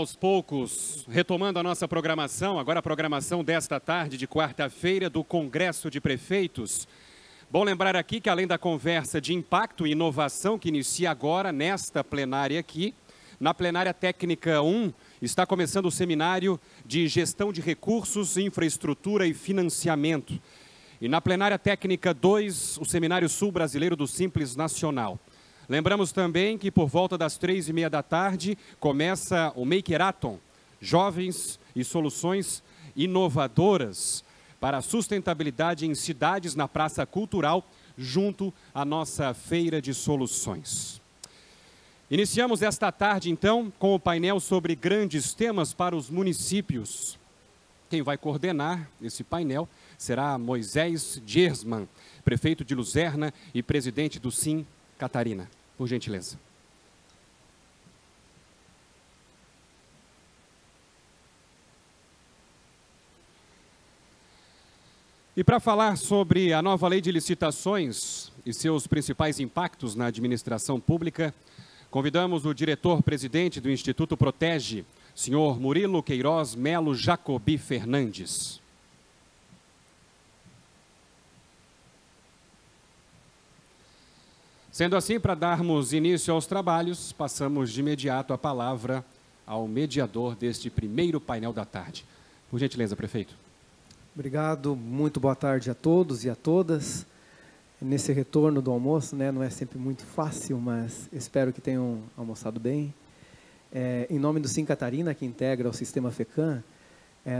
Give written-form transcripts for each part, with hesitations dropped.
Aos poucos, retomando a nossa programação, agora a programação desta tarde de quarta-feira do Congresso de Prefeitos. Bom lembrar aqui que além da conversa de impacto e inovação que inicia agora nesta plenária aqui, na plenária técnica 1 está começando o seminário de gestão de recursos, infraestrutura e financiamento. E na plenária técnica 2, o seminário sul brasileiro do Simples Nacional. Lembramos também que por volta das 3h30 da tarde começa o Makerathon, jovens e soluções inovadoras para a sustentabilidade em cidades na Praça Cultural, junto à nossa Feira de Soluções. Iniciamos esta tarde, então, com o painel sobre grandes temas para os municípios. Quem vai coordenar esse painel será Moisés Diersman, prefeito de Luzerna e presidente do Sim Catarina. Por gentileza. E para falar sobre a nova lei de licitações e seus principais impactos na administração pública, convidamos o diretor-presidente do Instituto Protege, senhor Murilo Queiroz Melo Jacobi Fernandes. Sendo assim, para darmos início aos trabalhos, passamos de imediato a palavra ao mediador deste primeiro painel da tarde. Por gentileza, prefeito. Obrigado, muito boa tarde a todos e a todas. Nesse retorno do almoço, não é sempre muito fácil, mas espero que tenham almoçado bem. Em nome do Sim Catarina, que integra o sistema FECAM,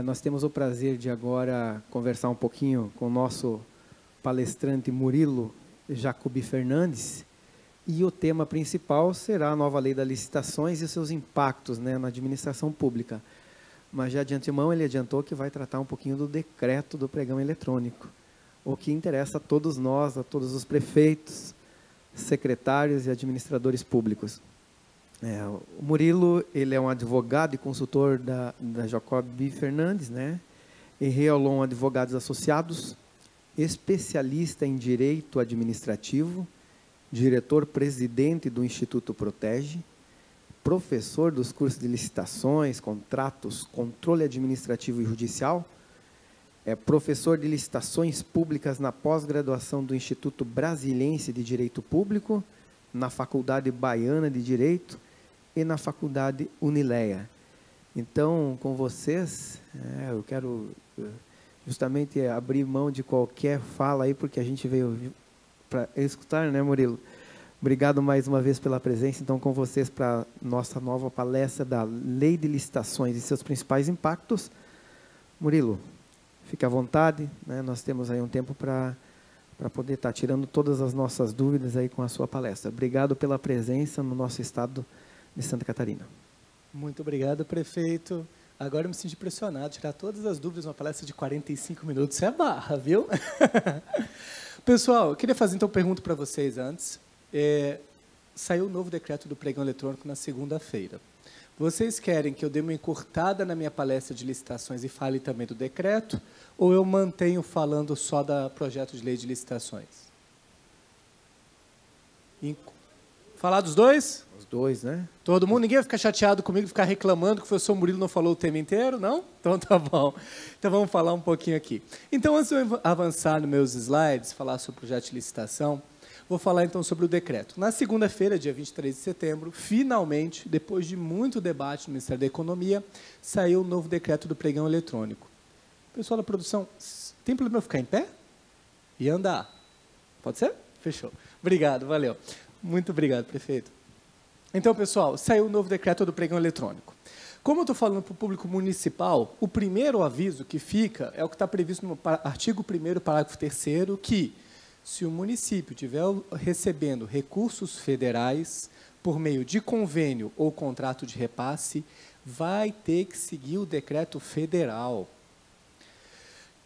nós temos o prazer de agora conversar um pouquinho com o nosso palestrante Murilo Jacobi Fernandes, e o tema principal será a nova lei das licitações e seus impactos na administração pública. Mas já de antemão ele adiantou que vai tratar um pouquinho do decreto do pregão eletrônico, o que interessa a todos nós, a todos os prefeitos, secretários e administradores públicos. O Murilo, ele é um advogado e consultor da Jacobi Fernandes, e Reolon Advogados Associados, especialista em Direito Administrativo, diretor-presidente do Instituto Protege, professor dos cursos de licitações, contratos, controle administrativo e judicial, professor de licitações públicas na pós-graduação do Instituto Brasiliense de Direito Público, na Faculdade Baiana de Direito e na Faculdade Unileia. Então, com vocês, eu quero justamente abrir mão de qualquer fala aí, porque a gente veio para escutar, Murilo? Obrigado mais uma vez pela presença. Então, com vocês para nossa nova palestra da Lei de Licitações e seus principais impactos. Murilo, fique à vontade, nós temos aí um tempo para poder estar tirando todas as nossas dúvidas aí com a sua palestra. Obrigado pela presença no nosso estado de Santa Catarina. Muito obrigado, prefeito. Agora eu me senti pressionado, tirar todas as dúvidas numa palestra de 45 minutos. Isso é barra, viu? Pessoal, eu queria fazer então uma pergunta para vocês antes. Saiu o novo decreto do pregão eletrônico na segunda-feira. Vocês querem que eu dê uma encurtada na minha palestra de licitações e fale também do decreto? Ou eu mantenho falando só do projeto de lei de licitações? Falar dos dois? Os dois, Todo mundo? Ninguém vai ficar chateado comigo, ficar reclamando que o professor Murilo não falou o tema inteiro, não? Então tá bom. Então vamos falar um pouquinho aqui. Então, antes de eu avançar nos meus slides, falar sobre o projeto de licitação, vou falar então sobre o decreto. Na segunda-feira, dia 23 de setembro, finalmente, depois de muito debate no Ministério da Economia, saiu o novo decreto do pregão eletrônico. Pessoal da produção, tem problema eu ficar em pé? E andar? Pode ser? Fechou. Obrigado, valeu. Muito obrigado, prefeito. Então, pessoal, saiu o novo decreto do pregão eletrônico. Como eu estou falando para o público municipal, o primeiro aviso que fica é o que está previsto no artigo 1º, parágrafo 3º, que se o município estiver recebendo recursos federais por meio de convênio ou contrato de repasse, vai ter que seguir o decreto federal.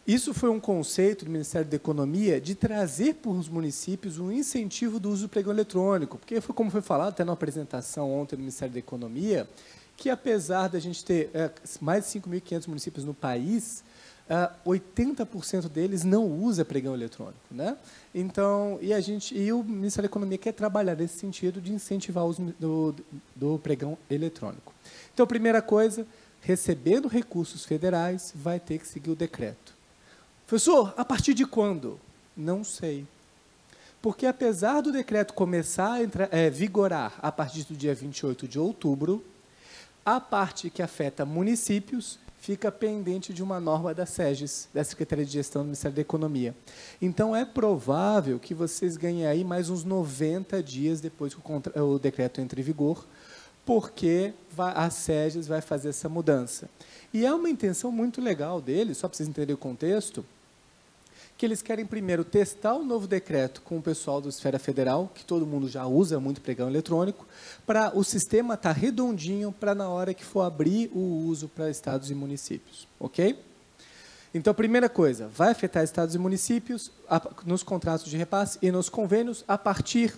Isso foi um conceito do Ministério da Economia de trazer para os municípios um incentivo do uso do pregão eletrônico, porque foi como foi falado até na apresentação ontem no Ministério da Economia, que apesar da gente ter mais de 5.500 municípios no país, 80% deles não usa pregão eletrônico, né? Então, e o Ministério da Economia quer trabalhar nesse sentido de incentivar o uso do pregão eletrônico. Então, primeira coisa, recebendo recursos federais, vai ter que seguir o decreto. Professor, a partir de quando? Não sei. Porque, apesar do decreto começar a vigorar a partir do dia 28 de outubro, a parte que afeta municípios fica pendente de uma norma da SEGES, da Secretaria de Gestão do Ministério da Economia. Então, é provável que vocês ganhem aí mais uns 90 dias depois que o decreto entre em vigor, porque a SEGES vai fazer essa mudança. E é uma intenção muito legal deles, só para vocês entenderem o contexto, que eles querem primeiro testar o novo decreto com o pessoal da esfera federal, que todo mundo já usa muito pregão eletrônico, para o sistema estar redondinho para na hora que for abrir o uso para estados e municípios, ok? Então, primeira coisa, vai afetar estados e municípios nos contratos de repasse e nos convênios a partir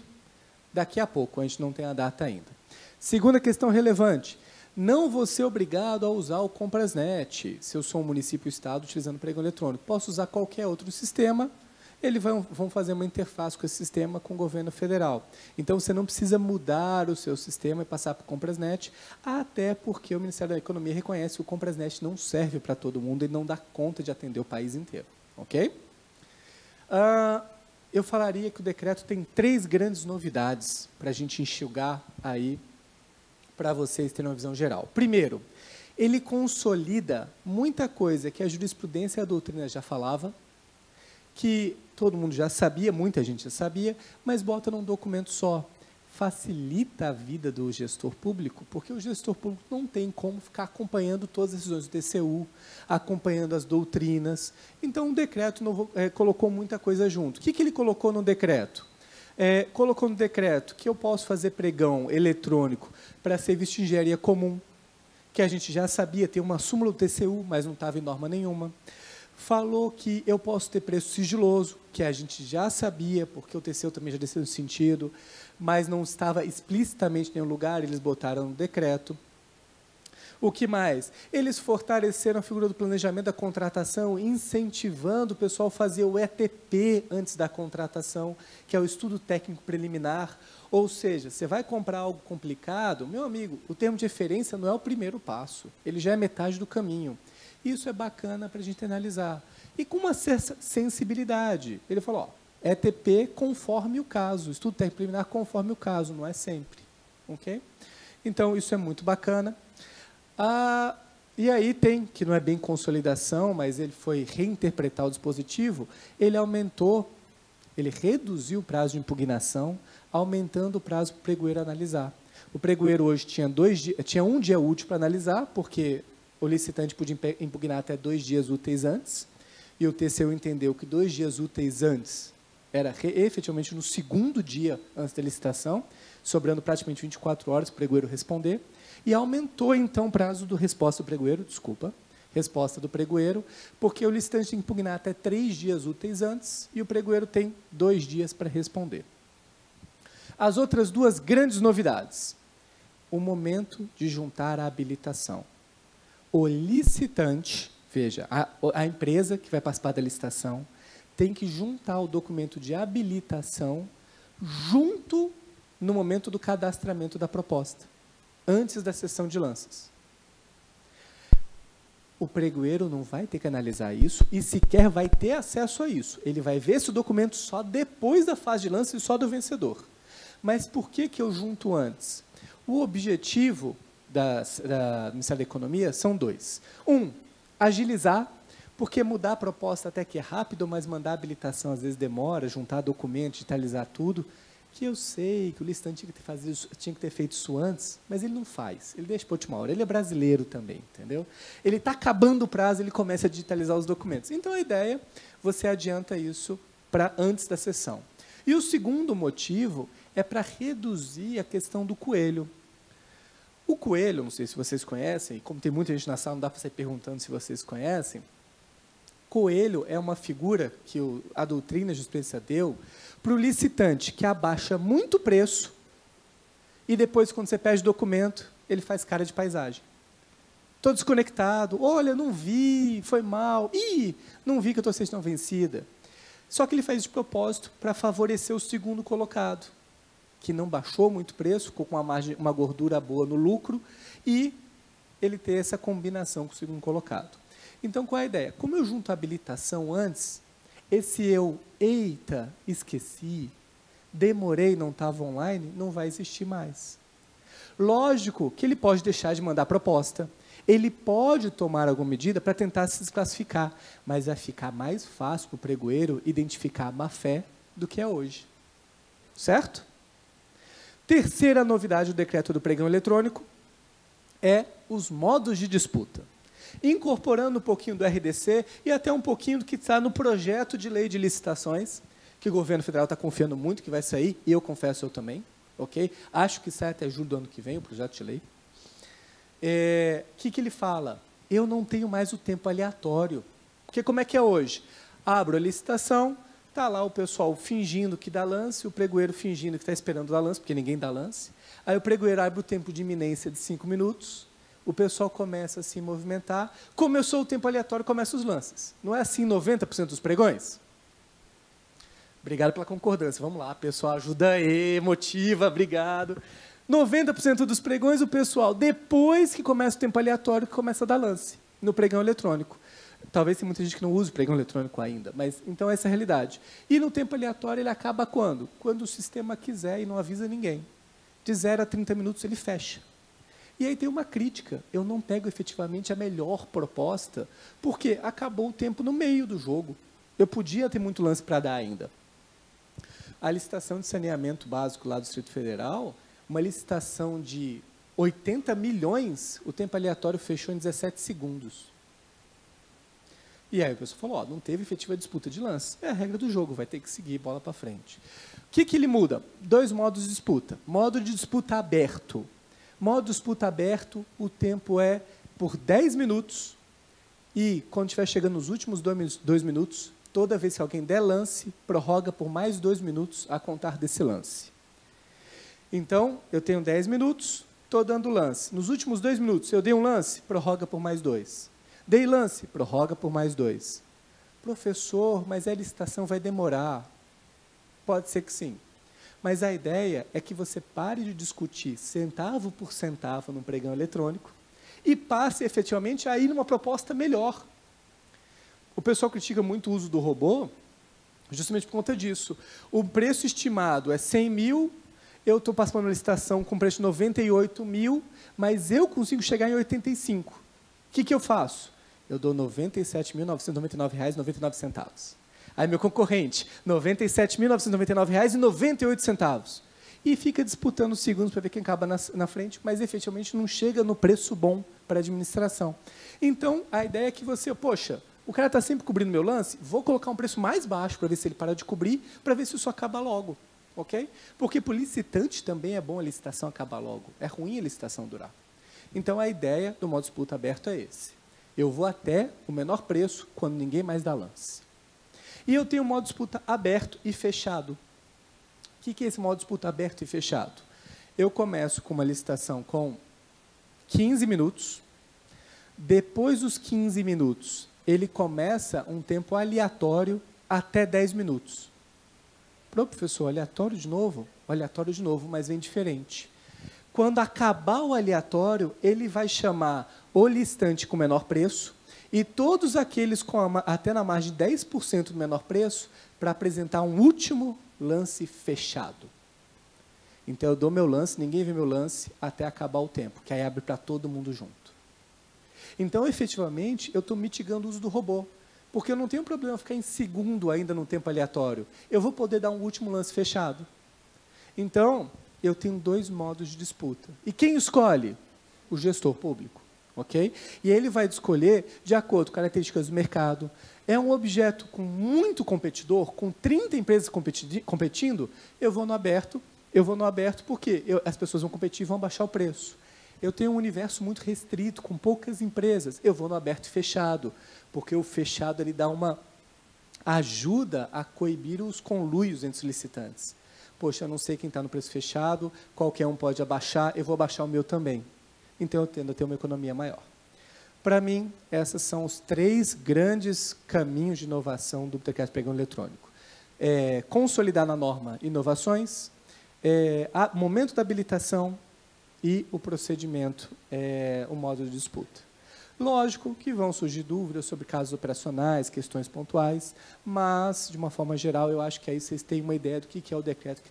daqui a pouco, a gente não tem a data ainda. Segunda questão relevante, não vou ser obrigado a usar o Comprasnet, se eu sou um município ou estado utilizando pregão eletrônico. Posso usar qualquer outro sistema, eles vão fazer uma interface com esse sistema com o governo federal. Então, você não precisa mudar o seu sistema e passar para o Comprasnet, até porque o Ministério da Economia reconhece que o Comprasnet não serve para todo mundo e não dá conta de atender o país inteiro. Ok? Eu falaria que o decreto tem 3 grandes novidades para a gente enxugar aí, para vocês terem uma visão geral. Primeiro, ele consolida muita coisa que a jurisprudência e a doutrina já falava, que todo mundo já sabia, muita gente já sabia, mas bota num documento só. Facilita a vida do gestor público, porque o gestor público não tem como ficar acompanhando todas as decisões do TCU, acompanhando as doutrinas. Então, o decreto colocou muita coisa junto. O que ele colocou no decreto? Colocou no decreto que eu posso fazer pregão eletrônico para serviço de engenharia comum, que a gente já sabia, tem uma súmula do TCU, mas não estava em norma nenhuma. Falou que eu posso ter preço sigiloso, que a gente já sabia, porque o TCU também já desceu no sentido, mas não estava explicitamente em nenhum lugar, eles botaram no decreto. O que mais? Eles fortaleceram a figura do planejamento da contratação, incentivando o pessoal a fazer o ETP antes da contratação, que é o estudo técnico preliminar. Ou seja, você vai comprar algo complicado, meu amigo, o termo de referência não é o primeiro passo, ele já é metade do caminho. Isso é bacana para a gente analisar. E com uma certa sensibilidade. Ele falou, ETP conforme o caso, estudo técnico preliminar conforme o caso, não é sempre. Ok? Então, isso é muito bacana. E aí tem, que não é bem consolidação, mas ele foi reinterpretar o dispositivo, ele reduziu o prazo de impugnação, aumentando o prazo para o pregoeiro analisar. O pregoeiro hoje tinha um dia útil para analisar, porque o licitante podia impugnar até 2 dias úteis antes, e o TCU entendeu que 2 dias úteis antes era efetivamente no 2º dia antes da licitação, sobrando praticamente 24 horas para o pregoeiro responder, e aumentou, então, o prazo do resposta do pregoeiro, porque o licitante tem que impugnar até 3 dias úteis antes, e o pregoeiro tem 2 dias para responder. As outras 2 grandes novidades. O momento de juntar a habilitação. O licitante, veja, a empresa que vai participar da licitação tem que juntar o documento de habilitação junto no momento do cadastramento da proposta, antes da sessão de lanças. O pregoeiro não vai ter que analisar isso e sequer vai ter acesso a isso. Ele vai ver esse documento só depois da fase de lança e só do vencedor. Mas por que eu junto antes? O objetivo do Ministério da Economia são 2. Agilizar, porque mudar a proposta até que é rápido, mas mandar a habilitação às vezes demora, juntar documentos, digitalizar tudo, que eu sei que o licitante tinha que ter feito isso antes, mas ele não faz, ele deixa para a última hora. Ele é brasileiro também, entendeu? Ele está acabando o prazo, ele começa a digitalizar os documentos. Então, a ideia, você adianta isso para antes da sessão. E o segundo motivo é para reduzir a questão do coelho. O coelho, não sei se vocês conhecem, como tem muita gente na sala, não dá para sair perguntando se vocês conhecem. Coelho é uma figura que a doutrina e a justiça deu para o licitante, que abaixa muito o preço e depois, quando você pede documento, ele faz cara de paisagem. estou desconectado, olha, não vi, foi mal, ih, não vi que eu estou sendo vencida. Só que ele faz de propósito para favorecer o segundo colocado, que não baixou muito o preço, ficou com uma gordura boa no lucro, e ele ter essa combinação com o segundo colocado. Então, qual é a ideia? Como eu junto a habilitação antes, esse eu, eita, esqueci, demorei, não estava online, não vai existir mais. Lógico que ele pode deixar de mandar proposta, ele pode tomar alguma medida para tentar se desclassificar, mas vai ficar mais fácil para o pregoeiro identificar a má-fé do que é hoje. Certo? Terceira novidade do decreto do pregão eletrônico é os modos de disputa. Incorporando um pouquinho do RDC e até um pouquinho do que está no projeto de lei de licitações, que o governo federal está confiando muito que vai sair, e eu confesso eu também, ok? Acho que sai até julho do ano que vem o projeto de lei. Que ele fala? Eu não tenho mais o tempo aleatório. Porque como é que é hoje? Abro a licitação, está lá o pessoal fingindo que dá lance, o pregoeiro fingindo que está esperando dar lance, porque ninguém dá lance. Aí o pregoeiro abre o tempo de iminência de 5 minutos, o pessoal começa a se movimentar, começou o tempo aleatório, começam os lances. Não é assim 90% dos pregões? Obrigado pela concordância. Vamos lá, pessoal, ajuda aí, motiva, obrigado. 90% dos pregões, o pessoal, depois que começa o tempo aleatório, começa a dar lance no pregão eletrônico. Talvez tenha muita gente que não use o pregão eletrônico ainda, mas então essa é a realidade. E no tempo aleatório ele acaba quando? Quando o sistema quiser e não avisa ninguém. De 0 a 30 minutos ele fecha. E aí tem uma crítica, eu não pego efetivamente a melhor proposta, porque acabou o tempo no meio do jogo. Eu podia ter muito lance para dar ainda. A licitação de saneamento básico lá do Distrito Federal, uma licitação de 80 milhões, o tempo aleatório fechou em 17 segundos. E aí o pessoal falou, não teve efetiva disputa de lance. É a regra do jogo, vai ter que seguir, bola para frente. O que ele muda? 2 modos de disputa. Modo de disputa aberto. Modo de disputa aberto, o tempo é por 10 minutos, e quando estiver chegando nos últimos 2 minutos, toda vez que alguém der lance, prorroga por mais 2 minutos a contar desse lance. Então, eu tenho 10 minutos, estou dando lance. Nos últimos 2 minutos, eu dei um lance, prorroga por mais 2. Dei lance, prorroga por mais 2. Professor, mas a licitação vai demorar. Pode ser que sim. Mas a ideia é que você pare de discutir centavo por centavo num pregão eletrônico e passe efetivamente a ir numa proposta melhor. O pessoal critica muito o uso do robô justamente por conta disso. O preço estimado é 100 mil, eu estou passando uma licitação com preço de 98 mil, mas eu consigo chegar em 85. O que eu faço? Eu dou R$ 97.999,99. Aí meu concorrente, R$ 97.999,98. E fica disputando os segundos para ver quem acaba na frente, mas efetivamente não chega no preço bom para a administração. Então, a ideia é que você, poxa, o cara está sempre cobrindo meu lance, vou colocar um preço mais baixo para ver se ele para de cobrir, para ver se isso acaba logo. Ok? Porque para o licitante também é bom a licitação acabar logo. É ruim a licitação durar. Então, a ideia do modo disputa aberto é esse. Eu vou até o menor preço quando ninguém mais dá lance. E eu tenho o modo disputa aberto e fechado. O que é esse modo disputa aberto e fechado? Eu começo com uma licitação com 15 minutos. Depois dos 15 minutos, ele começa um tempo aleatório até 10 minutos. Professor, aleatório de novo? Aleatório de novo, mas vem diferente. Quando acabar o aleatório, ele vai chamar o listante com menor preço e todos aqueles com até na margem de 10% do menor preço para apresentar um último lance fechado. Então, eu dou meu lance, ninguém vê meu lance até acabar o tempo, que aí abre para todo mundo junto. Então, efetivamente, eu estou mitigando o uso do robô, porque eu não tenho problema ficar em segundo ainda no tempo aleatório. Eu vou poder dar um último lance fechado. Então, eu tenho 2 modos de disputa. E quem escolhe? O gestor público. Okay? E ele vai escolher de acordo com características do mercado. É um objeto com muito competidor, com 30 empresas competindo, eu vou no aberto porque as pessoas vão competir e vão baixar o preço. Eu tenho um universo muito restrito, com poucas empresas, eu vou no aberto e fechado, porque o fechado ele dá uma ajuda a coibir os conluios entre os licitantes. Poxa, eu não sei quem está no preço fechado, qualquer um pode abaixar, eu vou abaixar o meu também. Então, eu tendo a ter uma economia maior. Para mim, esses são os 3 grandes caminhos de inovação do decreto pregão eletrônico. Consolidar na norma inovações, momento da habilitação e o procedimento, o modo de disputa. Lógico que vão surgir dúvidas sobre casos operacionais, questões pontuais, mas, de uma forma geral, eu acho que aí vocês têm uma ideia do que é o decreto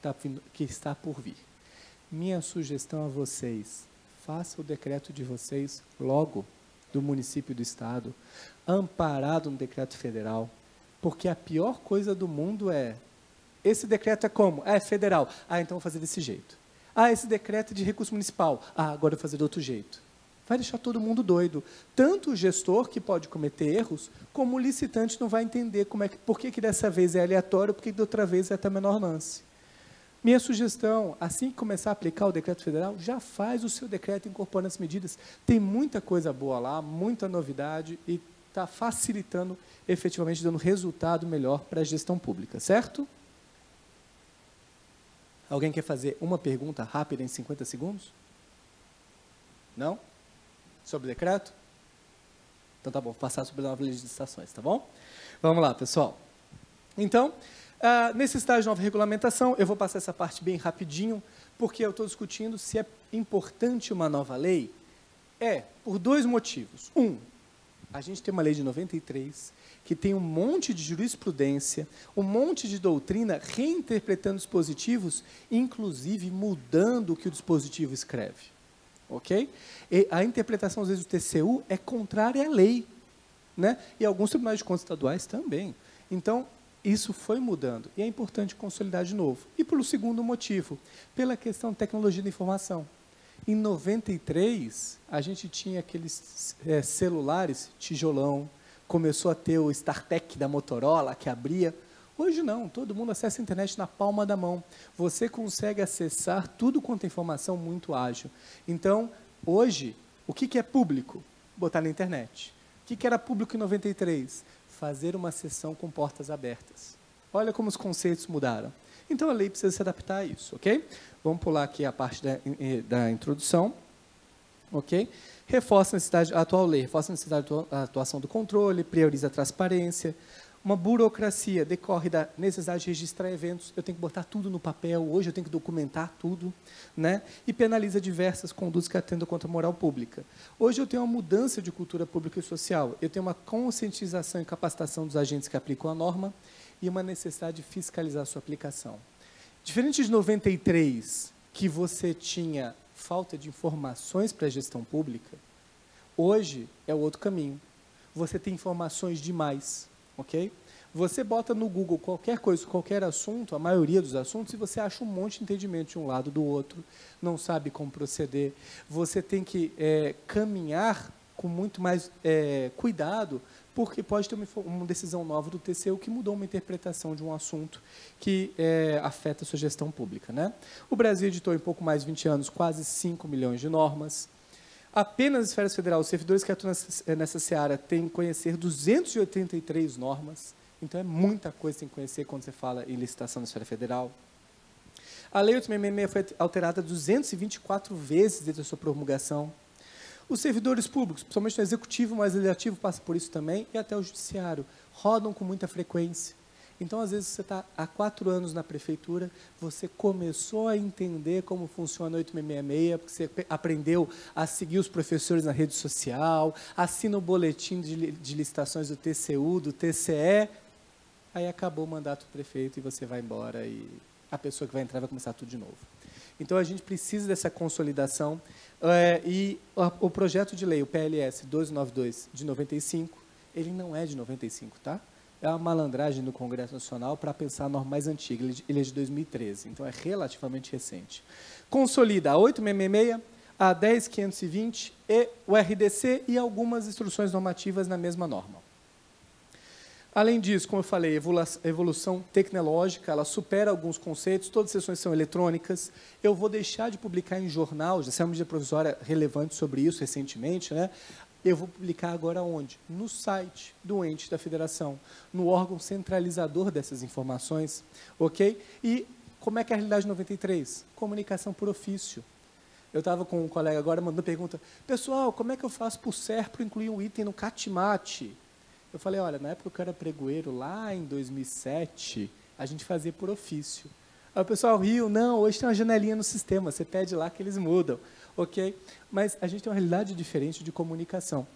que está por vir. Minha sugestão a vocês, faça o decreto de vocês logo, do município e do estado, amparado no decreto federal, porque a pior coisa do mundo esse decreto é como? É federal. Então vou fazer desse jeito. Esse decreto é de recurso municipal. Agora eu vou fazer de outro jeito. Vai deixar todo mundo doido. Tanto o gestor, que pode cometer erros, como o licitante não vai entender por que dessa vez é aleatório, por que da outra vez é até menor lance. Minha sugestão, assim que começar a aplicar o decreto federal, já faz o seu decreto incorporando as medidas. Tem muita coisa boa lá, muita novidade e está facilitando, efetivamente, dando resultado melhor para a gestão pública, certo? Alguém quer fazer uma pergunta rápida em 50 segundos? Não? Sobre o decreto? Então tá bom, vou passar sobre as novas legislações, tá bom? Vamos lá, pessoal. Então, nesse estágio de nova regulamentação, eu vou passar essa parte bem rapidinho, porque eu estou discutindo se é importante uma nova lei. Por 2 motivos. A gente tem uma lei de 93, que tem um monte de jurisprudência, um monte de doutrina reinterpretando dispositivos, inclusive mudando o que o dispositivo escreve. Ok? E a interpretação, às vezes, do TCU é contrária à lei, né? E alguns tribunais de contas estaduais também. Então, isso foi mudando, e é importante consolidar de novo. E pelo segundo motivo, pela questão de tecnologia da informação. Em 93, a gente tinha aqueles celulares tijolão, começou a ter o StarTech da Motorola, que abria. Hoje não, todo mundo acessa a internet na palma da mão. Você consegue acessar tudo quanto é informação muito ágil. Então, hoje, o que é público? Botar na internet. O que era público em 93? Fazer uma sessão com portas abertas. Olha como os conceitos mudaram. Então, a lei precisa se adaptar a isso, ok? Vamos pular aqui a parte da introdução, ok? Reforça a necessidade, a atual lei reforça a necessidade da atuação do controle, prioriza a transparência. Uma burocracia decorre da necessidade de registrar eventos. Eu tenho que botar tudo no papel, hoje eu tenho que documentar tudo, né? E penaliza diversas condutas que atendam contra a moral pública. Hoje eu tenho uma mudança de cultura pública e social. Eu tenho uma conscientização e capacitação dos agentes que aplicam a norma e uma necessidade de fiscalizar a sua aplicação. Diferente de 93, que você tinha falta de informações para a gestão pública, hoje é o outro caminho. Você tem informações demais. Ok? Você bota no Google qualquer coisa, qualquer assunto, a maioria dos assuntos, e você acha um monte de entendimento de um lado do outro, não sabe como proceder. Você tem que caminhar com muito mais cuidado, porque pode ter uma decisão nova do TCU que mudou uma interpretação de um assunto que afeta a sua gestão pública, né? O Brasil editou em pouco mais de 20 anos quase 5 milhões de normas. Apenas as esferas federais, os servidores que atuam nessa seara têm que conhecer 283 normas. Então, é muita coisa que tem que conhecer quando você fala em licitação na esfera federal. A Lei 866 foi alterada 224 vezes desde a sua promulgação. Os servidores públicos, principalmente no executivo, mas o legislativo passa por isso também, e até o judiciário, rodam com muita frequência. Então, às vezes, você está há 4 anos na prefeitura, você começou a entender como funciona o 8666, porque você aprendeu a seguir os professores na rede social, assina o boletim de licitações do TCU, do TCE, aí acabou o mandato do prefeito e você vai embora e a pessoa que vai entrar vai começar tudo de novo. Então, a gente precisa dessa consolidação e o projeto de lei, o PLS 292 de 95, ele não é de 95, tá? É uma malandragem do Congresso Nacional para pensar a norma mais antiga, ele é de 2013, então é relativamente recente. Consolida a 866, a 10520 e o RDC e algumas instruções normativas na mesma norma. Além disso, como eu falei, evolução tecnológica, ela supera alguns conceitos, todas as sessões são eletrônicas. Eu vou deixar de publicar em jornal, já saiu uma medida provisória relevante sobre isso recentemente, né? Eu vou publicar agora onde? No site do ente da federação, no órgão centralizador dessas informações, ok? E como é que é a realidade 93? Comunicação por ofício. Eu estava com um colega agora mandando pergunta, pessoal, como é que eu faço para o SERPRO incluir um item no CATMAT? Eu falei, olha, na época que eu era pregoeiro, lá em 2007, a gente fazia por ofício. Aí o pessoal riu, não, hoje tem uma janelinha no sistema, você pede lá que eles mudam, ok? Mas a gente tem uma realidade diferente de comunicação.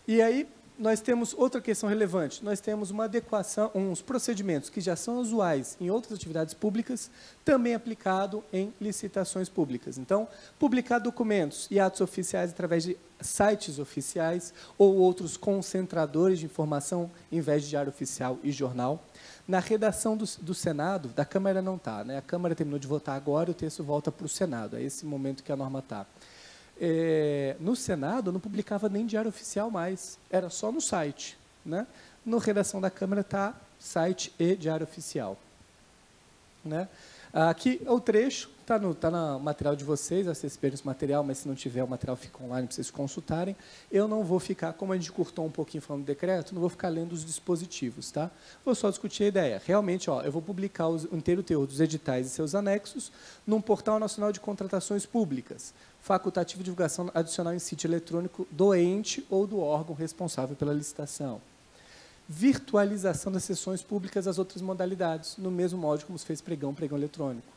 E aí, nós temos outra questão relevante. Nós temos uma adequação, uns procedimentos que já são usuais em outras atividades públicas, também aplicado em licitações públicas. Então, publicar documentos e atos oficiais através de sites oficiais ou outros concentradores de informação, em vez de diário oficial e jornal. Na redação do Senado, da Câmara não está, né? A Câmara terminou de votar agora e o texto volta para o Senado. É esse momento que a norma está. No Senado, não publicava nem diário oficial mais, era só no site. Né? No redação da Câmara está site e diário oficial. Né? Aqui é o trecho, está no material de vocês, vocês esperam esse material, mas se não tiver, o material fica online para vocês consultarem. Eu não vou ficar, como a gente curtou um pouquinho falando do decreto, não vou ficar lendo os dispositivos. Tá? Vou só discutir a ideia. Realmente, eu vou publicar o inteiro teor dos editais e seus anexos num portal nacional de contratações públicas, facultativo de divulgação adicional em sítio eletrônico do ente ou do órgão responsável pela licitação. Virtualização das sessões públicas das outras modalidades, no mesmo molde como se fez pregão eletrônico.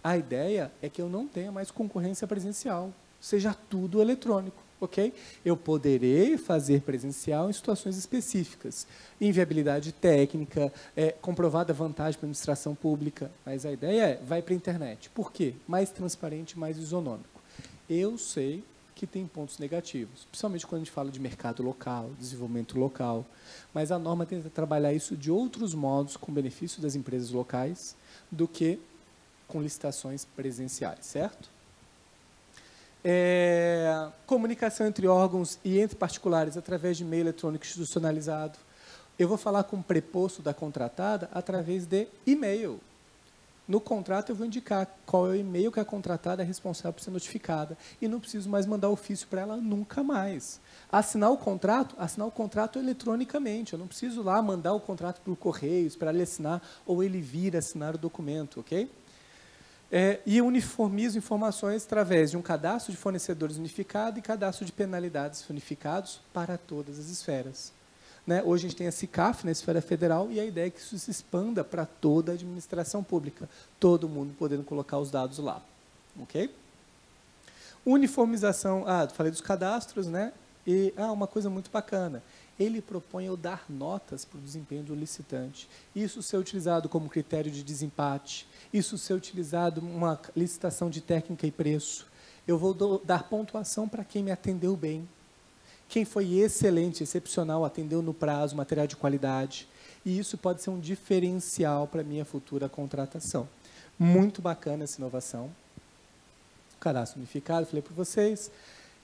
A ideia é que eu não tenha mais concorrência presencial, seja tudo eletrônico, ok? Eu poderei fazer presencial em situações específicas, inviabilidade técnica, comprovada vantagem para a administração pública, mas a ideia é, vai para a internet. Por quê? Mais transparente, mais isonômico. Eu sei que tem pontos negativos, principalmente quando a gente fala de mercado local, desenvolvimento local, mas a norma tenta trabalhar isso de outros modos, com benefício das empresas locais, do que com licitações presenciais, certo? Comunicação entre órgãos e entre particulares através de e-mail eletrônico institucionalizado. Eu vou falar com o preposto da contratada através de e-mail. No contrato, eu vou indicar qual é o e-mail que a contratada é responsável por ser notificada. E não preciso mais mandar ofício para ela nunca mais. Assinar o contrato eletronicamente. Eu não preciso lá mandar o contrato pelo correio, esperar ele assinar, ou ele vir assinar o documento, ok? E uniformizo informações através de um cadastro de fornecedores unificado e cadastro de penalidades unificados para todas as esferas. Né? Hoje a gente tem a CICAF na esfera federal e a ideia é que isso se expanda para toda a administração pública, todo mundo podendo colocar os dados lá. Ok? Uniformização, falei dos cadastros, né? E uma coisa muito bacana, ele propõe eu dar notas para o desempenho do licitante. Isso ser utilizado como critério de desempate, isso ser utilizado uma licitação de técnica e preço. Eu vou dar pontuação para quem me atendeu bem. Quem foi excelente, excepcional, atendeu no prazo, material de qualidade. E isso pode ser um diferencial para a minha futura contratação. Muito bacana essa inovação. O cadastro unificado, falei para vocês.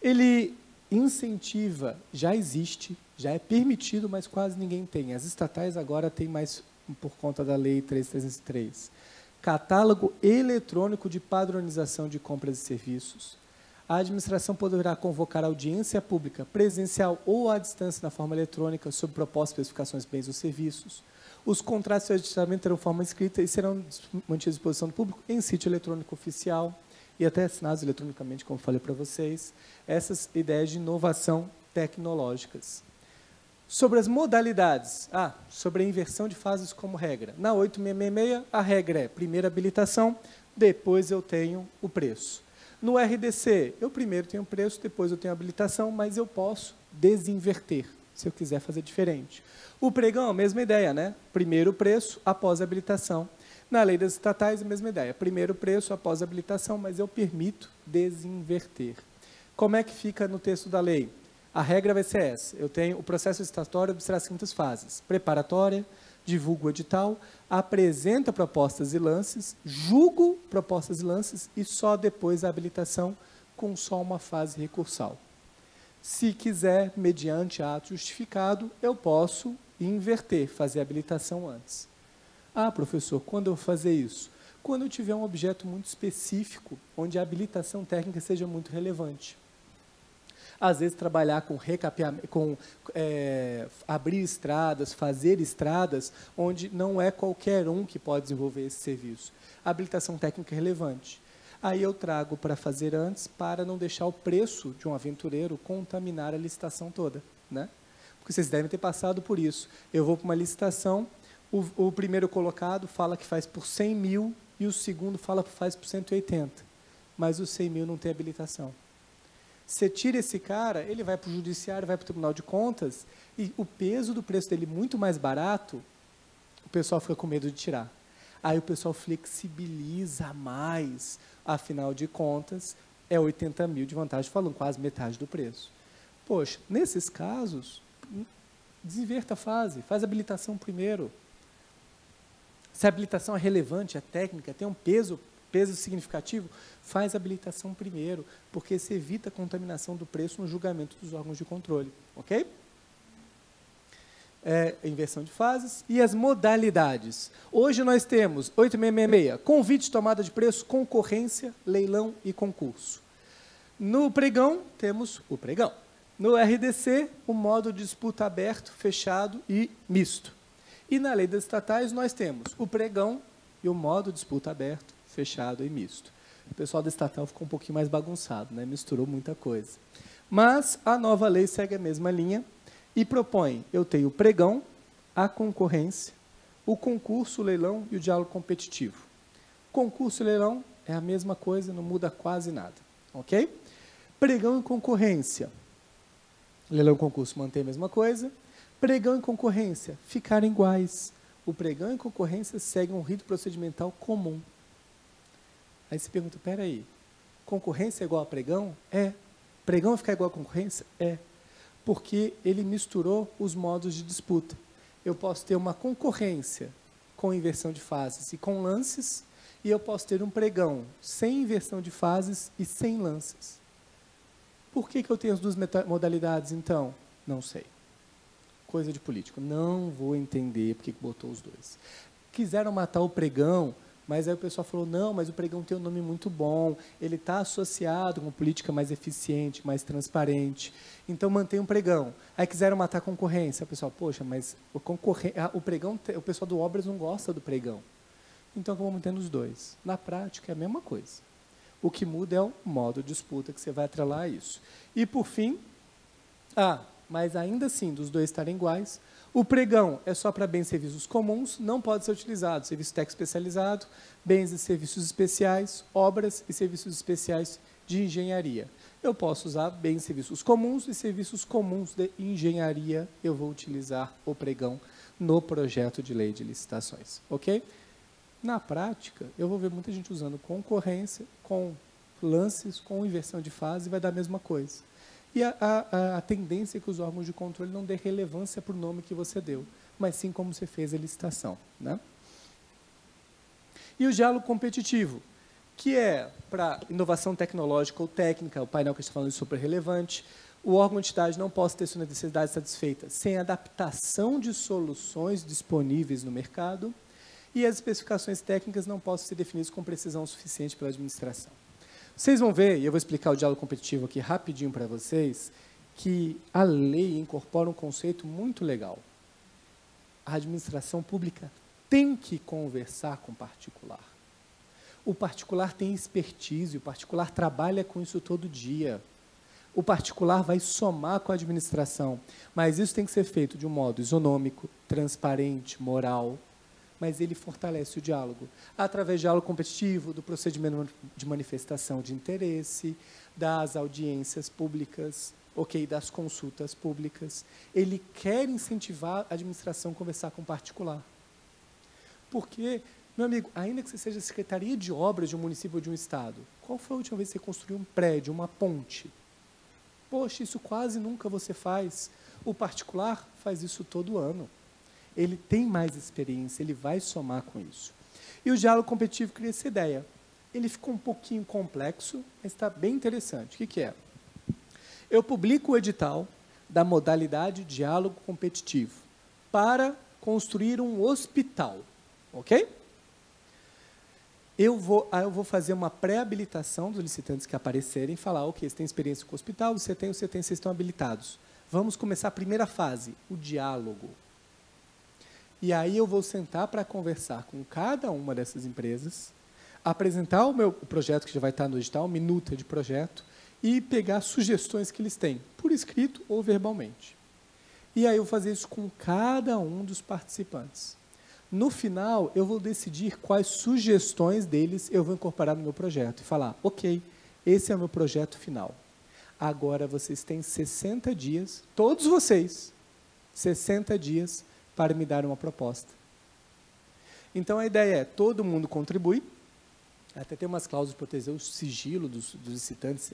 Ele incentiva, já existe, já é permitido, mas quase ninguém tem. As estatais agora têm mais por conta da Lei 3.303. Catálogo eletrônico de padronização de compras e serviços. A administração poderá convocar audiência pública, presencial ou à distância na forma eletrônica, sob propostas, especificações, bens ou serviços. Os contratos de aditamento terão forma escrita e serão mantidos à disposição do público em sítio eletrônico oficial e até assinados eletronicamente, como falei para vocês. Essas ideias de inovação tecnológicas. Sobre as modalidades, sobre a inversão de fases como regra. Na 8666, a regra é primeiro habilitação, depois eu tenho o preço. No RDC, eu primeiro tenho preço, depois eu tenho habilitação, mas eu posso desinverter, se eu quiser fazer diferente. O pregão, a mesma ideia, né? Primeiro preço, após habilitação. Na lei das estatais, a mesma ideia. Primeiro preço, após habilitação, mas eu permito desinverter. Como é que fica no texto da lei? A regra vai ser essa. Eu tenho o processo licitatório será as seguintes fases. Preparatória, divulgo o edital, apresenta propostas e lances, julgo propostas e lances e só depois a habilitação com só uma fase recursal. Se quiser, mediante ato justificado, eu posso inverter, fazer a habilitação antes. Professor, quando eu vou fazer isso? Quando eu tiver um objeto muito específico, onde a habilitação técnica seja muito relevante. Às vezes, trabalhar com recapeamento, abrir estradas, fazer estradas, onde não é qualquer um que pode desenvolver esse serviço. A habilitação técnica é relevante. Aí eu trago para fazer antes, para não deixar o preço de um aventureiro contaminar a licitação toda, né? Porque vocês devem ter passado por isso. Eu vou para uma licitação, o primeiro colocado fala que faz por 100 mil e o segundo fala que faz por 180. Mas os 100 mil não tem habilitação. Você tira esse cara, ele vai para o judiciário, vai para o Tribunal de Contas, e o peso do preço dele muito mais barato, o pessoal fica com medo de tirar. Aí o pessoal flexibiliza mais, afinal de contas, é 80 mil de vantagem, falando quase metade do preço. Poxa, nesses casos, desinverta a fase, faz a habilitação primeiro. Se a habilitação é relevante, é técnica, tem um peso significativo, faz a habilitação primeiro, porque se evita a contaminação do preço no julgamento dos órgãos de controle. Ok? Inversão de fases e as modalidades. Hoje nós temos 8666, convite, tomada de preço, concorrência, leilão e concurso. No pregão, temos o pregão. No RDC, o modo de disputa aberto, fechado e misto. E na lei das estatais, nós temos o pregão e o modo de disputa aberto, fechado e misto. O pessoal da estatal ficou um pouquinho mais bagunçado, né? Misturou muita coisa. Mas a nova lei segue a mesma linha e propõe, eu tenho o pregão, a concorrência, o concurso, o leilão e o diálogo competitivo. Concurso e leilão é a mesma coisa, não muda quase nada. Ok? Pregão e concorrência. Leilão e concurso mantém a mesma coisa. Pregão e concorrência ficaram iguais. O pregão e concorrência seguem um rito procedimental comum. Aí você pergunta, peraí, concorrência é igual a pregão? É. Pregão vai ficar igual a concorrência? É. Porque ele misturou os modos de disputa. Eu posso ter uma concorrência com inversão de fases e com lances, e eu posso ter um pregão sem inversão de fases e sem lances. Por que eu tenho as duas modalidades, então? Não sei. Coisa de político. Não vou entender porque botou os dois. Quiseram matar o pregão, mas aí o pessoal falou, não, mas o pregão tem um nome muito bom, ele está associado com uma política mais eficiente, mais transparente, então mantém um pregão. Aí quiseram matar a concorrência, o pessoal, poxa, mas o pregão, o pessoal do Obras não gosta do pregão. Então, vamos mantendo os dois. Na prática, é a mesma coisa. O que muda é o modo de disputa que você vai atrelar a isso. E, por fim, mas ainda assim, dos dois estarem iguais, o pregão é só para bens e serviços comuns, não pode ser utilizado serviço técnico especializado, bens e serviços especiais, obras e serviços especiais de engenharia. Eu posso usar bens e serviços comuns e serviços comuns de engenharia, eu vou utilizar o pregão no projeto de lei de licitações. Ok? Na prática, eu vou ver muita gente usando concorrência, com lances, com inversão de fase, vai dar a mesma coisa. E a tendência é que os órgãos de controle não dê relevância para o nome que você deu, mas sim como você fez a licitação. Né? E o diálogo competitivo, que é para inovação tecnológica ou técnica, o painel que a gente está falando é super relevante, o órgão de entidade não pode ter sua necessidade satisfeita sem adaptação de soluções disponíveis no mercado e as especificações técnicas não podem ser definidas com precisão suficiente pela administração. Vocês vão ver, e eu vou explicar o diálogo competitivo aqui rapidinho para vocês, que a lei incorpora um conceito muito legal. A administração pública tem que conversar com o particular. O particular tem expertise, o particular trabalha com isso todo dia. O particular vai somar com a administração, mas isso tem que ser feito de um modo isonômico, transparente, moral, mas ele fortalece o diálogo, através do diálogo competitivo, do procedimento de manifestação de interesse, das audiências públicas, das consultas públicas. Ele quer incentivar a administração a conversar com o particular. Porque, meu amigo, ainda que você seja secretaria de obras de um município ou de um estado, qual foi a última vez que você construiu um prédio, uma ponte? Poxa, isso quase nunca você faz. O particular faz isso todo ano. Ele tem mais experiência, ele vai somar com isso. E o diálogo competitivo cria essa ideia. Ele ficou um pouquinho complexo, mas está bem interessante. O que é? Eu publico o edital da modalidade diálogo competitivo para construir um hospital. Ok? Eu vou fazer uma pré-habilitação dos licitantes que aparecerem e falar, ok, você tem experiência com o hospital, vocês estão habilitados. Vamos começar a primeira fase, o diálogo. E aí eu vou sentar para conversar com cada uma dessas empresas, apresentar o meu projeto, que já vai estar no edital, minuta de projeto, e pegar sugestões que eles têm, por escrito ou verbalmente. E aí eu vou fazer isso com cada um dos participantes. No final, eu vou decidir quais sugestões deles eu vou incorporar no meu projeto e falar, ok, esse é o meu projeto final. Agora vocês têm 60 dias, todos vocês, 60 dias para me dar uma proposta. Então a ideia é, todo mundo contribui, até tem umas cláusulas de proteger o sigilo dos licitantes,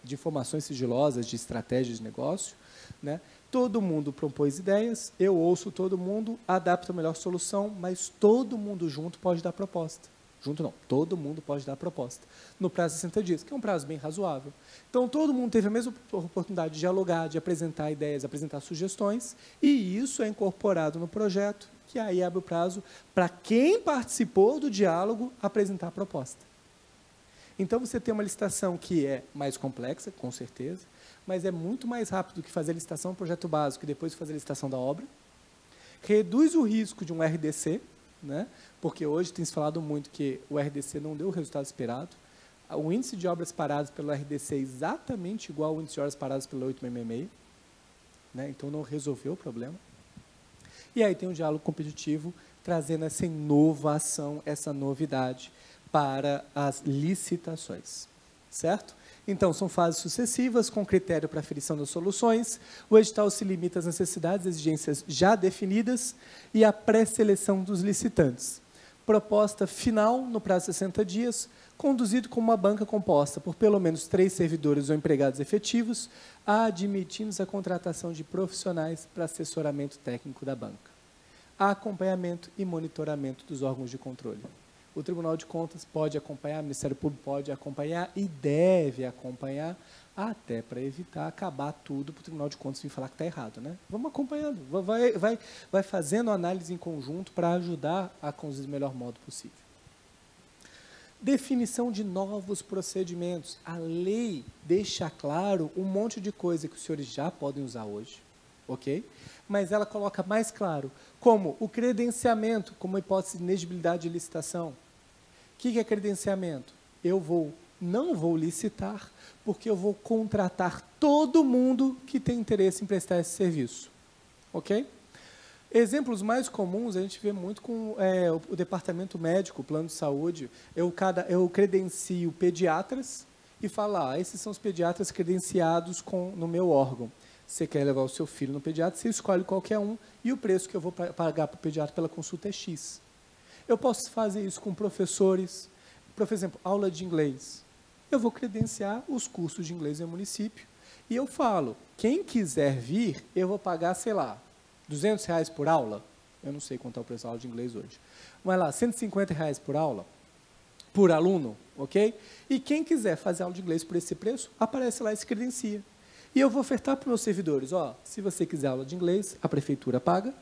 de informações sigilosas, de estratégias de negócio, né? Todo mundo propôs ideias, eu ouço todo mundo, adapto a melhor solução, mas todo mundo junto pode dar proposta. Junto não, todo mundo pode dar proposta. No prazo de 60 dias, que é um prazo bem razoável. Então, todo mundo teve a mesma oportunidade de dialogar, de apresentar ideias, apresentar sugestões, e isso é incorporado no projeto, que aí abre o prazo para quem participou do diálogo apresentar a proposta. Então, você tem uma licitação que é mais complexa, com certeza, mas é muito mais rápido que fazer a licitação do projeto básico e depois fazer a licitação da obra. Reduz o risco de um RDC, né? Porque hoje tem se falado muito que o RDC não deu o resultado esperado. O índice de obras paradas pelo RDC é exatamente igual ao índice de obras paradas pelo 866, né? Então não resolveu o problema. E aí tem um diálogo competitivo trazendo essa inovação, essa novidade para as licitações, certo? Então, são fases sucessivas, com critério para aferição das soluções. O edital se limita às necessidades e exigências já definidas e à pré-seleção dos licitantes. Proposta final, no prazo de 60 dias, conduzido com uma banca composta por pelo menos 3 servidores ou empregados efetivos, admitindo a contratação de profissionais para assessoramento técnico da banca. Acompanhamento e monitoramento dos órgãos de controle. O Tribunal de Contas pode acompanhar, o Ministério Público pode acompanhar e deve acompanhar, até para evitar acabar tudo para o Tribunal de Contas vir falar que está errado, né? Vamos acompanhando, vai fazendo análise em conjunto para ajudar a conduzir do melhor modo possível. Definição de novos procedimentos. A lei deixa claro um monte de coisa que os senhores já podem usar hoje, ok? Mas ela coloca mais claro, como o credenciamento, como hipótese de inegibilidade de licitação. O que é credenciamento? Eu não vou licitar, porque eu vou contratar todo mundo que tem interesse em prestar esse serviço. Ok? Exemplos mais comuns a gente vê muito com o departamento médico, o plano de saúde. Eu credencio pediatras e falo, esses são os pediatras credenciados no meu órgão. Você quer levar o seu filho no pediatra, você escolhe qualquer um e o preço que eu vou pagar para o pediatra pela consulta é X. Eu posso fazer isso com professores, por exemplo, aula de inglês. Eu vou credenciar os cursos de inglês no município e eu falo, quem quiser vir, eu vou pagar, sei lá, R$200 por aula. Eu não sei quanto é o preço da aula de inglês hoje. Vai lá, R$150 por aula, por aluno, ok? E quem quiser fazer aula de inglês por esse preço, aparece lá e se credencia. E eu vou ofertar para os meus servidores, se você quiser aula de inglês, a prefeitura paga,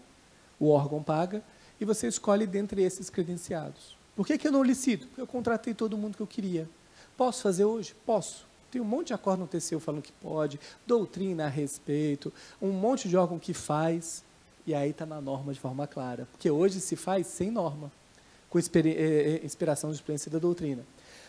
o órgão paga, e você escolhe dentre esses credenciados. Por que eu não licito? Porque eu contratei todo mundo que eu queria. Posso fazer hoje? Posso. Tem um monte de acordo no TCU falando que pode, doutrina a respeito, um monte de órgão que faz, e aí está na norma de forma clara. Porque hoje se faz sem norma, com inspiração de experiência da doutrina.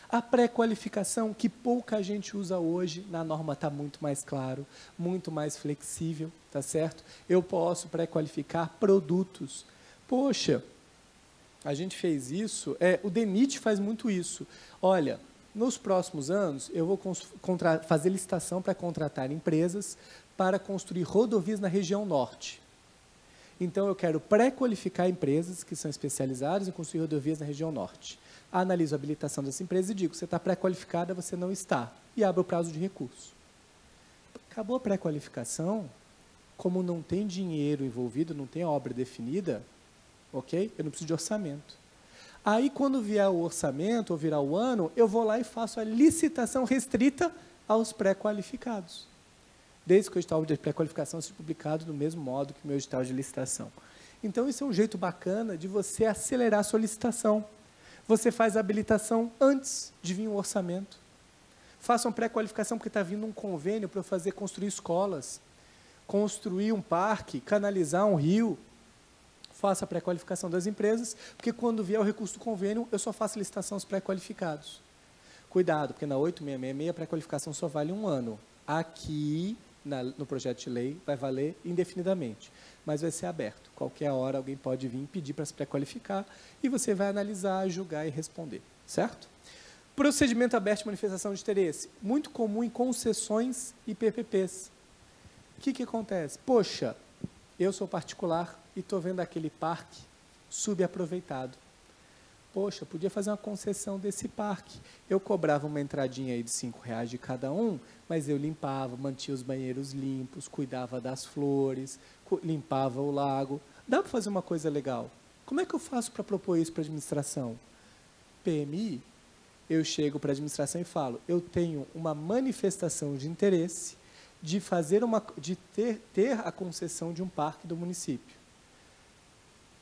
A pré-qualificação, que pouca gente usa hoje, na norma está muito mais claro, muito mais flexível, tá certo? Eu posso pré-qualificar produtos. Poxa, a gente fez isso, o DENIT faz muito isso. Olha, nos próximos anos, eu vou fazer licitação para contratar empresas para construir rodovias na região norte. Então, eu quero pré-qualificar empresas que são especializadas em construir rodovias na região norte. Analiso a habilitação dessa empresa e digo, você está pré-qualificada, você não está. E abro o prazo de recurso. Acabou a pré-qualificação, como não tem dinheiro envolvido, não tem obra definida, ok? Eu não preciso de orçamento. Aí, quando vier o orçamento, ou virar o ano, eu vou lá e faço a licitação restrita aos pré-qualificados. Desde que o edital de pré-qualificação seja publicado do mesmo modo que o meu edital de licitação. Então, isso é um jeito bacana de você acelerar a sua licitação. Você faz a habilitação antes de vir o orçamento. Faça uma pré-qualificação porque está vindo um convênio para eu construir escolas, construir um parque, canalizar um rio. faço a pré-qualificação das empresas, porque quando vier o recurso do convênio, eu só faço licitação aos pré-qualificados. Cuidado, porque na 8666 a pré-qualificação só vale 1 ano. Aqui, no projeto de lei, vai valer indefinidamente, mas vai ser aberto. Qualquer hora alguém pode vir pedir para se pré-qualificar e você vai analisar, julgar e responder, certo? Procedimento aberto de manifestação de interesse, muito comum em concessões e PPPs. O que acontece? Poxa, eu sou particular e estou vendo aquele parque subaproveitado. Poxa, podia fazer uma concessão desse parque. Eu cobrava uma entradinha aí de R$5 de cada um, mas eu limpava, mantinha os banheiros limpos, cuidava das flores, limpava o lago. Dá para fazer uma coisa legal. Como é que eu faço para propor isso para a administração? PMI, eu chego para a administração e falo, eu tenho uma manifestação de interesse de ter a concessão de um parque do município.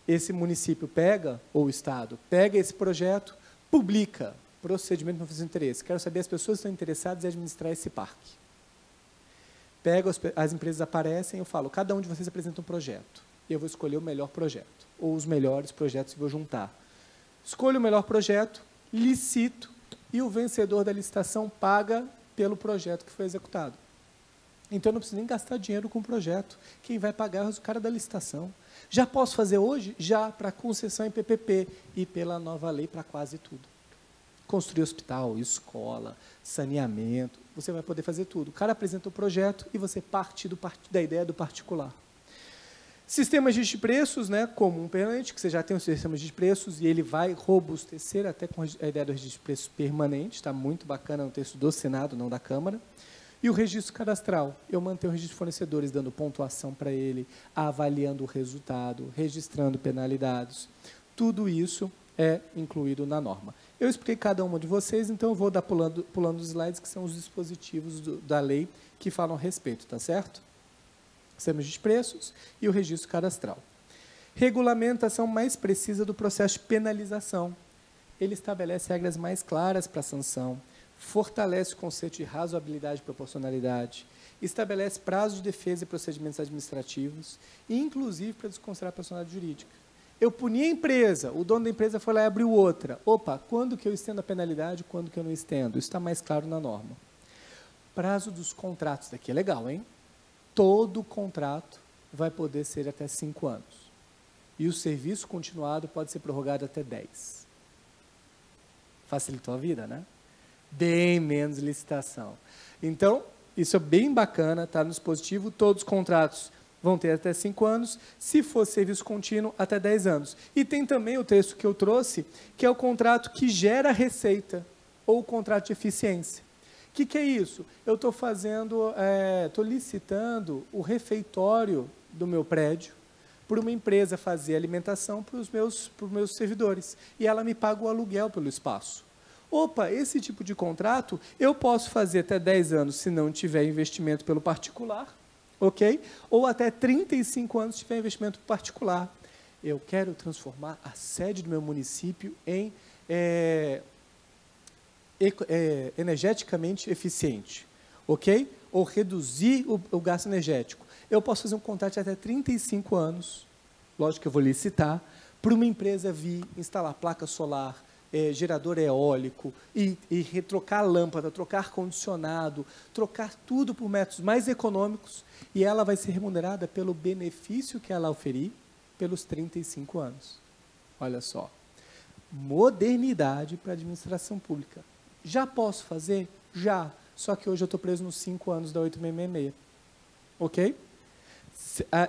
Esse município pega, ou o Estado, pega esse projeto, publica procedimento de manifestação de interesse. Quero saber as pessoas que estão interessadas em administrar esse parque. Pego, as empresas aparecem, eu falo, cada um de vocês apresenta um projeto. E eu vou escolher o melhor projeto, ou os melhores projetos e vou juntar. Escolho o melhor projeto, licito, e o vencedor da licitação paga pelo projeto que foi executado. Então, eu não preciso nem gastar dinheiro com o projeto. Quem vai pagar é o cara da licitação. Já posso fazer hoje? Já, para concessão em PPP e pela nova lei para quase tudo. Construir hospital, escola, saneamento, você vai poder fazer tudo. O cara apresenta o projeto e você parte da ideia do particular. Sistemas de preços, né, comum permanente, que você já tem um sistema de preços e ele vai robustecer até com a ideia do registro de preços permanente, está muito bacana no texto do Senado, não da Câmara. E o registro cadastral, eu mantenho o registro de fornecedores, dando pontuação para ele, avaliando o resultado, registrando penalidades. Tudo isso é incluído na norma. Eu expliquei cada uma de vocês, então eu vou dar pulando os slides, que são os dispositivos da lei que falam a respeito, tá certo? Sistemas de preços e o registro cadastral. Regulamentação mais precisa do processo de penalização. Ele estabelece regras mais claras para a sanção, fortalece o conceito de razoabilidade e proporcionalidade, estabelece prazos de defesa e procedimentos administrativos, e inclusive para desconsiderar a personalidade jurídica. Eu puni a empresa, o dono da empresa foi lá e abriu outra. Opa, quando que eu estendo a penalidade, quando que eu não estendo? Isso está mais claro na norma. Prazo dos contratos, daqui é legal, hein? Todo contrato vai poder ser até 5 anos. E o serviço continuado pode ser prorrogado até 10. Facilitou a vida, né? Bem menos licitação. Então, isso é bem bacana, está no dispositivo, todos os contratos vão ter até 5 anos, se for serviço contínuo, até 10 anos. E tem também o texto que eu trouxe, que é o contrato que gera receita, ou o contrato de eficiência. O que é isso? Eu estou licitando o refeitório do meu prédio para uma empresa fazer alimentação para os meus servidores, e ela me paga o aluguel pelo espaço. Opa, esse tipo de contrato eu posso fazer até 10 anos se não tiver investimento pelo particular, ok? Ou até 35 anos se tiver investimento particular. Eu quero transformar a sede do meu município em energeticamente eficiente, ok? Ou reduzir o gasto energético. Eu posso fazer um contrato de até 35 anos, lógico que eu vou licitar, para uma empresa vir instalar placa solar, gerador eólico, e trocar lâmpada, trocar ar-condicionado, trocar tudo por métodos mais econômicos, e ela vai ser remunerada pelo benefício que ela oferir pelos 35 anos. Olha só. Modernidade para a administração pública. Já posso fazer? Já. Só que hoje eu estou preso nos 5 anos da 8666. Ok?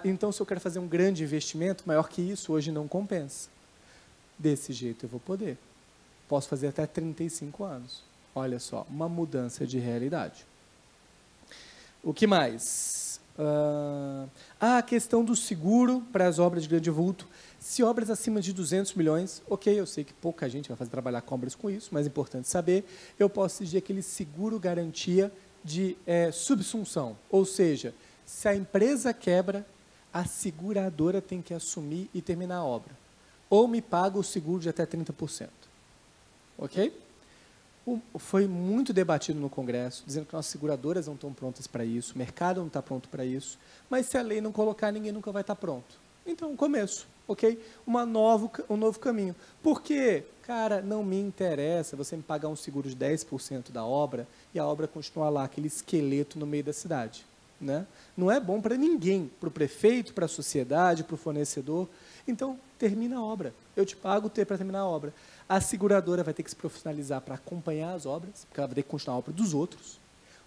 Então, se eu quero fazer um grande investimento, maior que isso, hoje não compensa. Desse jeito eu vou poder. Posso fazer até 35 anos. Olha só, uma mudança de realidade. O que mais? A questão do seguro para as obras de grande vulto. Se obras acima de 200 milhões, ok, eu sei que pouca gente vai trabalhar com obras com isso, mas é importante saber, eu posso exigir aquele seguro garantia de subsunção. Ou seja, se a empresa quebra, a seguradora tem que assumir e terminar a obra. Ou me paga o seguro de até 30%. Ok? Foi muito debatido no Congresso, dizendo que nossas seguradoras não estão prontas para isso, o mercado não está pronto para isso, mas se a lei não colocar, ninguém nunca vai estar pronto. Então, começo, ok? Um novo caminho. Por quê? Cara, não me interessa você me pagar um seguro de 10% da obra e a obra continuar lá, aquele esqueleto no meio da cidade. Né? Não é bom para ninguém, para o prefeito, para a sociedade, para o fornecedor. Então, termina a obra. Eu te pago para terminar a obra. A seguradora vai ter que se profissionalizar para acompanhar as obras, porque ela vai ter que continuar a obra dos outros.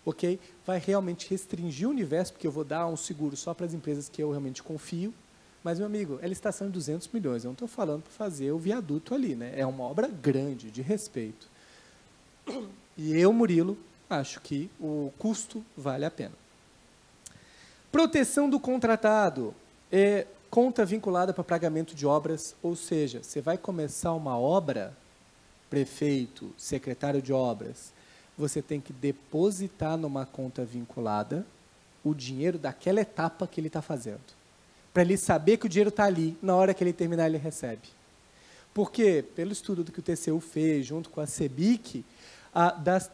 Ok? Vai realmente restringir o universo, porque eu vou dar um seguro só para as empresas que eu realmente confio. Mas, meu amigo, é licitação de 200 milhões. Eu não estou falando para fazer o viaduto ali. Né? É uma obra grande, de respeito. E eu, Murilo, acho que o custo vale a pena. Proteção do contratado. Conta vinculada para pagamento de obras, ou seja, você vai começar uma obra, prefeito, secretário de obras, você tem que depositar numa conta vinculada o dinheiro daquela etapa que ele está fazendo. Para ele saber que o dinheiro está ali, na hora que ele terminar, ele recebe. Porque, pelo estudo que o TCU fez, junto com a CEBIC, das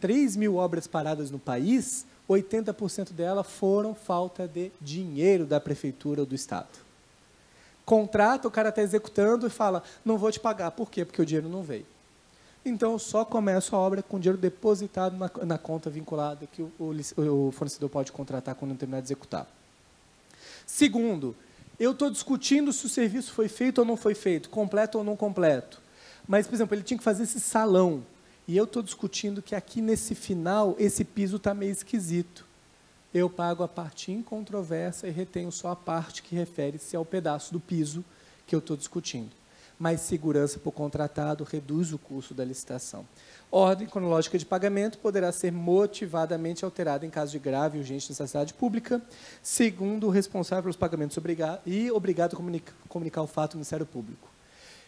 3 mil obras paradas no país, 80% delas foram falta de dinheiro da prefeitura ou do Estado. Contrata, o cara está executando e fala, não vou te pagar. Por quê? Porque o dinheiro não veio. Então, eu só começo a obra com dinheiro depositado na conta vinculada que o fornecedor pode contratar quando não terminar de executar. Segundo, eu estou discutindo se o serviço foi feito ou não foi feito, completo ou não completo. Mas, por exemplo, ele tinha que fazer esse salão. E eu estou discutindo que aqui nesse final, esse piso está meio esquisito. Eu pago a parte incontroversa e retenho só a parte que refere-se ao pedaço do piso que eu estou discutindo. Mais segurança para o contratado reduz o custo da licitação. Ordem cronológica de pagamento poderá ser motivadamente alterada em caso de grave e urgente necessidade pública, segundo o responsável pelos pagamentos obrigado a comunicar o fato ao Ministério Público.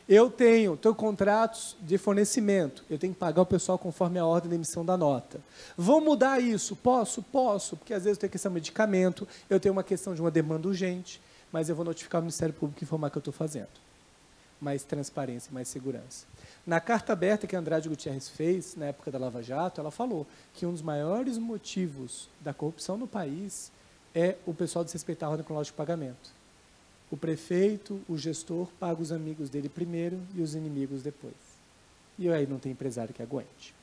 Eu tenho contratos de fornecimento, eu tenho que pagar o pessoal conforme a ordem de emissão da nota. Vou mudar isso? Posso? Posso, porque às vezes eu tenho questão de medicamento, eu tenho uma questão de uma demanda urgente, mas eu vou notificar o Ministério Público e informar que eu estou fazendo. Mais transparência, mais segurança. Na carta aberta que a Andrade Gutierrez fez, na época da Lava Jato, ela falou que um dos maiores motivos da corrupção no país é o pessoal desrespeitar a ordem cronológica de pagamento. O prefeito, o gestor, paga os amigos dele primeiro e os inimigos depois. E aí não tem empresário que aguente.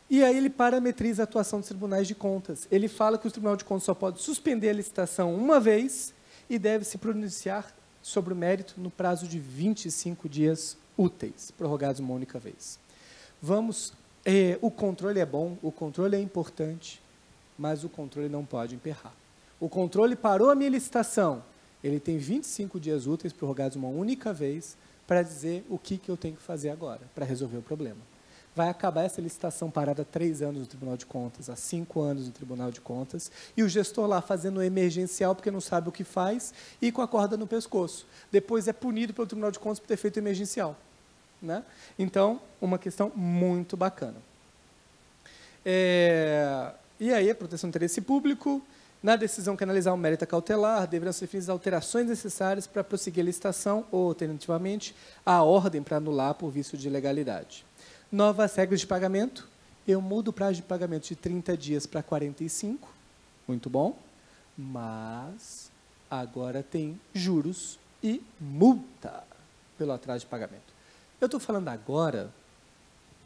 E aí ele parametriza a atuação dos tribunais de contas. Ele fala que o Tribunal de Contas só pode suspender a licitação uma vez e deve se pronunciar sobre o mérito no prazo de 25 dias úteis, prorrogados uma única vez. O controle é bom, o controle é importante, mas o controle não pode emperrar. O controle parou a minha licitação, ele tem 25 dias úteis, prorrogados uma única vez, para dizer o que eu tenho que fazer agora, para resolver o problema. Vai acabar essa licitação parada há 3 anos no Tribunal de Contas, há 5 anos no Tribunal de Contas, e o gestor lá fazendo emergencial porque não sabe o que faz e com a corda no pescoço. Depois é punido pelo Tribunal de Contas por ter feito emergencial. Né? Então, uma questão muito bacana. E aí, a proteção do interesse público, na decisão que analisar o mérito cautelar, deverão ser feitas alterações necessárias para prosseguir a licitação ou, alternativamente, a ordem para anular por vício de ilegalidade. Novas regras de pagamento, eu mudo o prazo de pagamento de 30 dias para 45, muito bom, mas agora tem juros e multa pelo atraso de pagamento. Eu estou falando agora,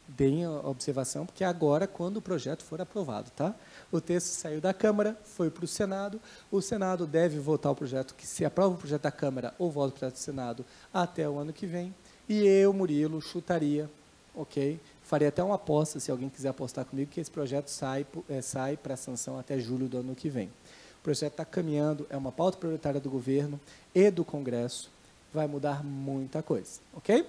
deem a observação, porque é agora quando o projeto for aprovado. Tá? O texto saiu da Câmara, foi para o Senado deve votar o projeto, que se aprova o projeto da Câmara ou vota o projeto do Senado até o ano que vem, e eu, Murilo, chutaria, ok? Faria até uma aposta, se alguém quiser apostar comigo, que esse projeto sai para sanção até julho do ano que vem. O projeto está caminhando, é uma pauta prioritária do governo e do Congresso, vai mudar muita coisa, ok?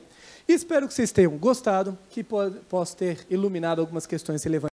Espero que vocês tenham gostado, que possa ter iluminado algumas questões relevantes